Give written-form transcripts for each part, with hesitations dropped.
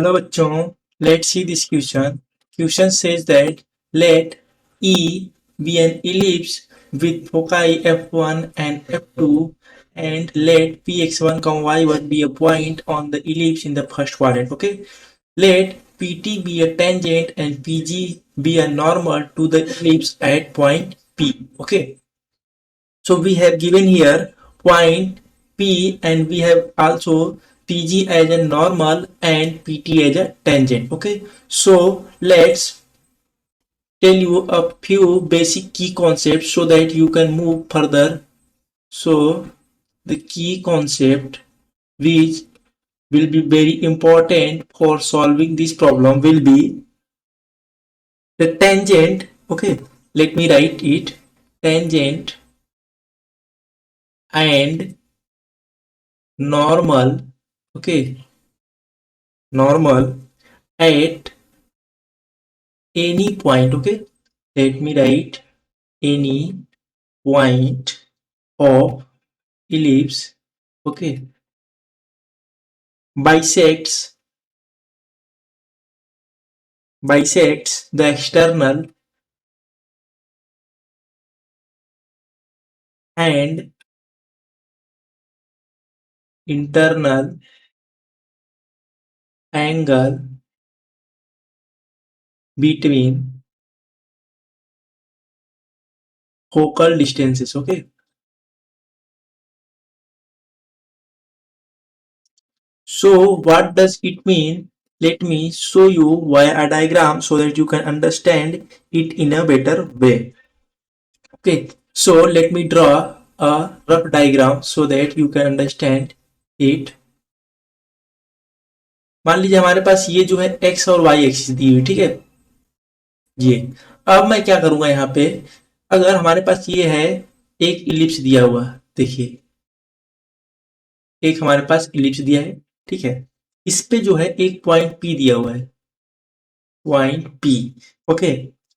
Hello bachchon, let's see this question. Question says that let E be an ellipse with foci f1 and f2 and let px1, y1 be a point on the ellipse in the first quadrant. Okay. Let pt be a tangent and pg be a normal to the ellipse at point P. Okay. So we have given here point P and we have also PG as a normal and PT as a tangent. Okay, so let's tell you a few basic key concepts so that you can move further. So the key concept which will be very important for solving this problem will be the tangent. Okay, let me write it. Tangent and normal. Okay, normal at any point. Okay, let me write any point of ellipse. Okay, bisects the external and internal angle between focal distances. Okay, so what does it mean? Let me show you via a diagram so that you can understand it in a better way. Okay, so let me draw a rough diagram so that you can understand it. मान लीजिए हमारे पास ये जो है x और y axis दी हुई, ठीक है। ये अब मैं क्या करूंगा यहाँ पे, अगर हमारे पास ये है एक इलिप्स दिया हुआ, देखिए एक हमारे पास इलिप्स दिया है, ठीक है। इस पे जो है एक पॉइंट P दिया हुआ है, पॉइंट P। ओके,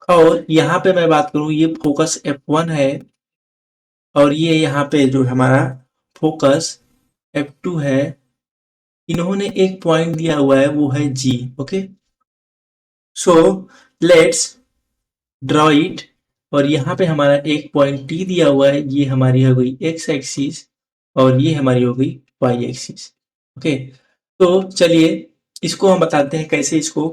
और यहाँ पे मैं बात करूं, ये फोकस F1 है और ये यहाँ पे जो हमारा फोकस F2 है। इन्होंने एक पॉइंट दिया हुआ है, वो है G। Okay, so let's draw it. और यहाँ पे हमारा एक पॉइंट T दिया हुआ है, ये हमारी हो गई x एक्सिस और ये हमारी हो गई y एक्सिस। ओके, तो चलिए इसको हम बताते हैं कैसे इसको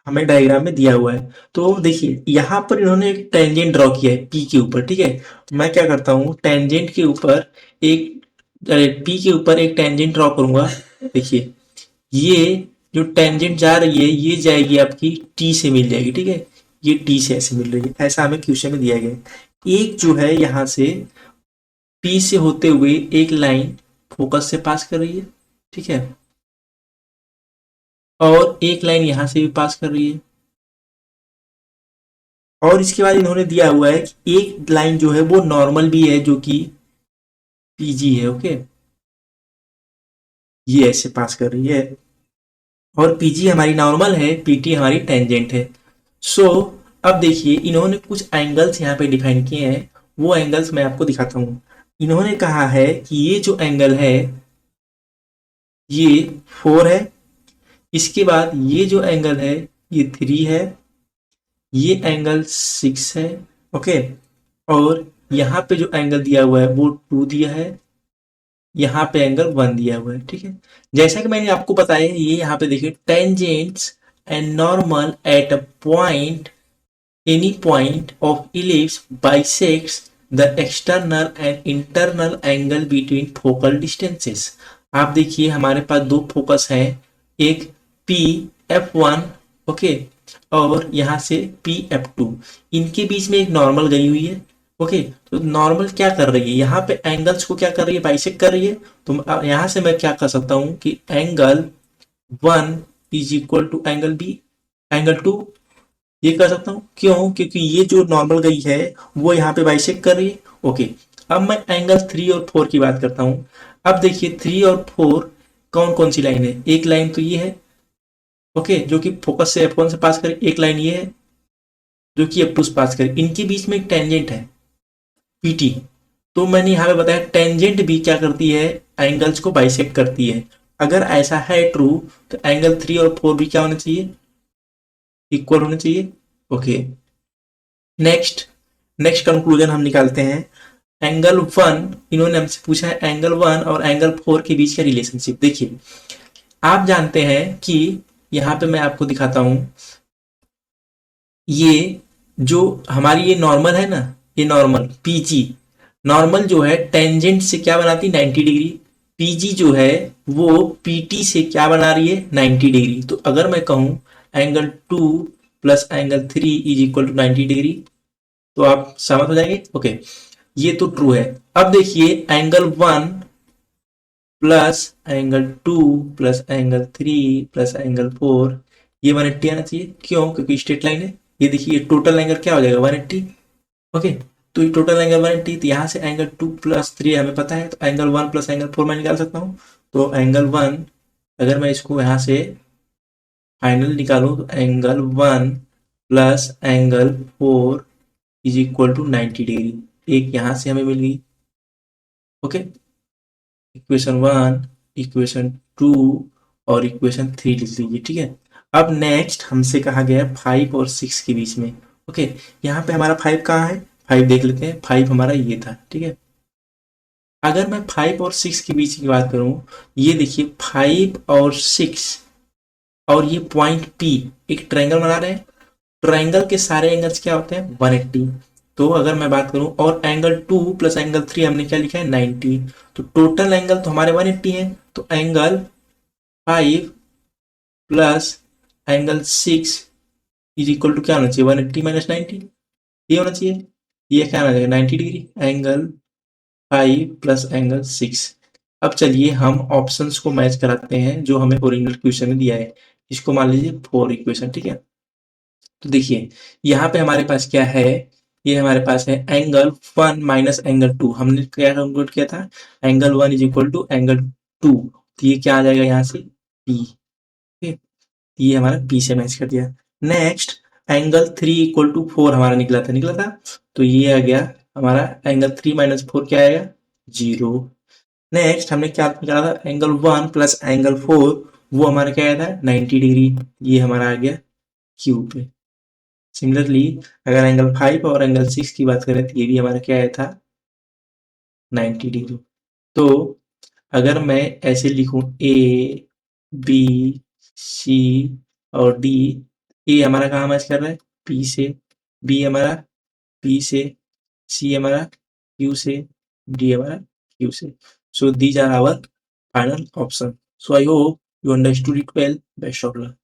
हमें डायग्राम में दिया हुआ है। तो देखिए यहाँ पर इन्होंने एक टेंजेंट ड्रॉ किया है P के ऊपर, ठीक है। मैं क्या करता हूँ, टेंजेंट के ऊपर एक P के ऊपर एक टेंजेंट ड्रॉ करूंगा। देखिए ये जो टेंजेंट जा रही है ये जाएगी आपकी T से मिल जाएगी, ठीक है। ये T से ऐसे मिल रही है, ऐसा हमें क्वेश्चन में दिया गया है। एक जो है यहाँ से P से होते हुए एक लाइन फोकस से पास कर रही है, ठीक है, और एक लाइन यहाँ से भी पास कर रही है। और इसके बाद इन्होंने दिया हुआ है कि एक लाइन जो है वो नॉर्मल भी है जो कि PG है। ओके, ये ऐसे पास कर रही है और PG हमारी नॉर्मल है, PT हमारी टेंजेंट है। सो अब देखिए इन्होंने कुछ एंगल्स यहाँ पे डिफाइन किए हैं, वो एंगल्स मैं आपको दिखाता हूँ। इन्होंने कहा है कि ये जो एंगल है ये 4 है, इसके बाद ये जो एंगल है ये 3 है, ये एंगल 6 है। ओके, और यहाँ पे जो एंगल दिया हुआ है वो 2 दिया है, यहाँ पे एंगल 1 दिया हुआ है, ठीक है। जैसा कि मैंने आपको बताया, ये यहाँ पे देखिए tangents and normal at a point any point of ellipse bisects the external and internal angle between focal distances। आप देखिए हमारे पास दो फोकस हैं, एक P(F1) ओके, और यहाँ से P(F2), इनके बीच में एक नॉर्मल गई हुई है। ओके, तो नॉर्मल क्या कर रही है, यहाँ पे एंगल्स को क्या कर रही है, बाइसेक्ट कर रही है। तो यहाँ से मैं क्या कर सकता हूँ कि angle 1 is equal to angle B, angle 2 ये कर सकता हूँ। क्यों, क्योंकि ये जो नॉर्मल गई है वो यहाँ पे बाइसेक्ट कर रही है। ओके, अब मैं एंगल 3 और 4 की बात करता हूँ। अब देखिए 3 और 4 कौन कौन सी लाइन है, एक लाइन तो ये है, ओके, जो कि फोकस से F1 से पास करे, एक लाइन ये है जो कि F2 से पास करे, इनके बीच में एक टेंजेंट है PT। तो मैंने यहाँ पे बताया टेंजेंट भी क्या करती है, एंगल्स को बाइसेक्ट करती है। अगर ऐसा है ट्रू तो एंगल 3 और 4 भी क्या होना चाहिए, इक्वल होना चाहिए। ओके, नेक्स्ट नेक्स्ट कंक्लूजन हम निकालते हैं। एंगल 1, इन्होंने हमसे पूछा है एंगल 1 और एंगल 4 के बीच का रिलेशनशिप। देखिए आप जानते हैं कि यहाँ पे मैं आपको दिखाता हूं, ये जो हमारी ये नॉर्मल है ना, ये नॉर्मल पीजी, नॉर्मल जो है टेंजेंट से क्या बनाती है 90 डिग्री। पीजी जो है वो पीटी से क्या बना रही है 90 डिग्री। तो अगर मैं कहूं angle 2 plus angle 3 is equal to 90 degree, तो आप सहमत हो जाएंगे। ओके, ये तो ट्रू है। अब देखिए angle 1 plus angle 2 plus angle 3 plus angle 4, ये 180 आना चाहिए। क्यों? क्योंकि स्ट्रेट लाइन है। ये देखिए टोटल एंगल क्या हो जाएगा 180। ओके, तो ये टोटल एंगल 180, तो यहाँ से एंगल 2 प्लस 3 हमें पता है, तो एंगल 1 प्लस एंगल 4 मैं निकाल सकता हूँ। तो एंगल 1, अगर मैं इसको यहाँ से फाइनल निकालूं तो angle 1 plus angle 4 is equal to 90 degree. एक यहाँ से हमें मिल गई। ओके, इक्वेशन 1, इक्वेशन 2 और इक्वेशन 3 लिख लीजिए। ठीक है, अब नेक्स्ट हमसे कहा गया है 5 और 6 के बीच में। ओके, यहाँ पे हमारा 5 कहाँ है, 5 देख लेते हैं। 5 हमारा ये था। ठीक है, अगर मैं 5 और 6 के बीच की बात करूं, ये देखिए 5 और 6 और ये पॉइंट पी एक ट्रायंगल बना रहे हैं। ट्रायंगल के सारे एंगल्स क्या होते हैं 180। तो अगर मैं बात करूं, और एंगल 2 प्लस एंगल 3 हमने क्या लिखा है 90, तो टोटल एंगल तो हमारे 180 है। तो angle 5 plus angle 6 is equal to क्या होना चाहिए 180 माइनस 90, ये होना चाहिए। ये क्या होना चाहिए 90 डिग्री। Angle 5 plus angle 6। अब चलिए हम ऑप्शंस को मैच कराते हैं जो हमें ओरिजिनल क्वेश्चन में दिया है। इसको मान लीजिए 4 इक्वेशन। ठीक है, तो देखिए यहाँ पे हमारे पास क्या है, ये हमारे पास है एंगल 1 माइनस एंगल 2। हमने क्या कंक्लूड किया था, angle 1 is equal to angle 2। तो ये क्या आ जाएगा यहाँ से पी। ये हमारा पी से मैच कर दिया। नेक्स्ट एंगल 3 इक्वल टू 4 हमारा निकला था। तो ये आ गया हमारा एंगल 3 माइनस 4 क्या आएगा 0। नेक्स्ट हमने क्या निकाला था एंगल 1 प्लस एंगल 4, वो हमारा क्या आया था 90 डिग्री। ये हमारा आ गया क्यू पे। सिमिलरली अगर एंगल 5 और एंगल 6 की बात करें तो ये भी हमारा क्या आया था 90 डिग्री। तो अगर मैं ऐसे लिखूं ए बी सी और डी, ए हमारा कहाँ मैच कर रहा है पी से, बी हमारा पी से, सी हमारा क्यू से, डी हमारा क्यू से। So these are our final option. So I hope you understood it well. Best of luck.